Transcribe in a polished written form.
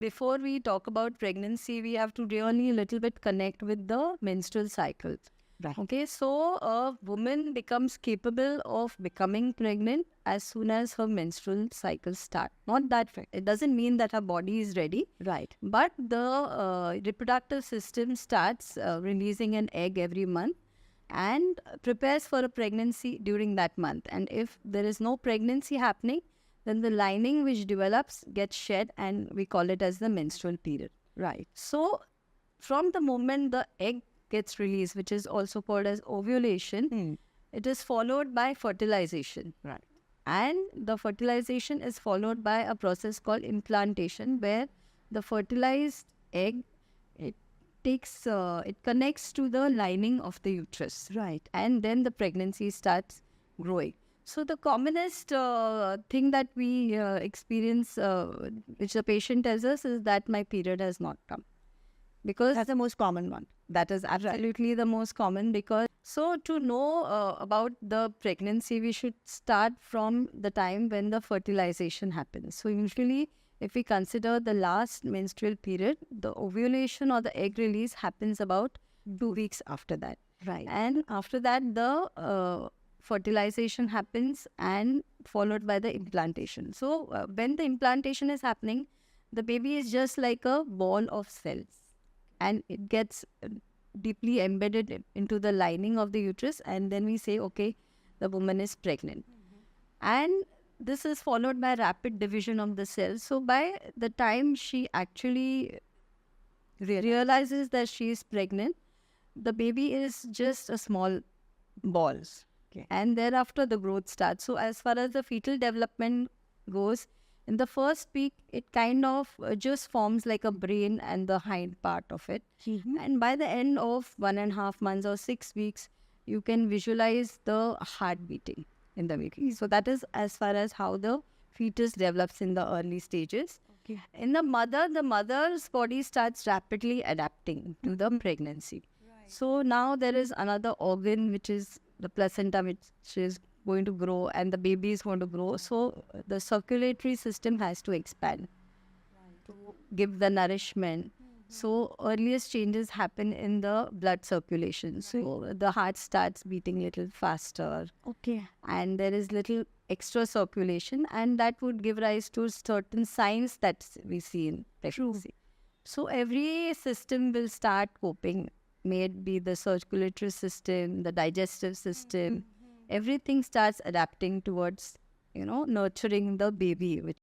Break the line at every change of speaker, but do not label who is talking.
Before we talk about pregnancy, we have to really a little bit connect with the menstrual cycle.
Right.
Okay, so a woman becomes capable of becoming pregnant as soon as her menstrual cycle starts. Not that it doesn't mean that her body is ready,
Right.
but the reproductive system starts releasing an egg every month and prepares for a pregnancy during that month. And if there is no pregnancy happening, then the lining which develops gets shed, and we call it as the menstrual period.
Right.
So, from the moment the egg gets released, which is also called as ovulation, it is followed by fertilization.
Right.
And the fertilization is followed by a process called implantation, where the fertilized egg it connects to the lining of the uterus,
Right.
and then the pregnancy starts growing. So the commonest thing that we experience, which the patient tells us, is that my period has not come, because
That's the most common one.
that is absolutely the most common. Because so to know about the pregnancy, we should start from the time when the fertilization happens. So usually, if we consider the last menstrual period, the ovulation or the egg release happens about 2 weeks after that.
Right.
And after that, the fertilization happens and followed by the implantation. So when the implantation is happening, the baby is just like a ball of cells, and it gets deeply embedded into the lining of the uterus, and then we say, okay, the woman is pregnant. And this is followed by rapid division of the cells. So by the time she actually realizes that she is pregnant, the baby is just a small balls.
Okay.
And thereafter the growth starts. So as far as the fetal development goes, in the first week, it kind of just forms like a brain and the hind part of it. And by the end of 1.5 months or 6 weeks, you can visualize the heart beating in the baby. So that is as far as how the fetus develops in the early stages.
Okay.
In the mother's body starts rapidly adapting to the pregnancy. So now there is another organ, which is the placenta, which is going to grow, and the baby is going to grow. So the circulatory system has to expand to give the nourishment. So earliest changes happen in the blood circulation. So the heart starts beating little faster,
Okay.
and there is little extra circulation, and that would give rise to certain signs that we see in pregnancy. So every system will start coping, may it be the circulatory system, the digestive system, everything starts adapting towards, nurturing the baby, which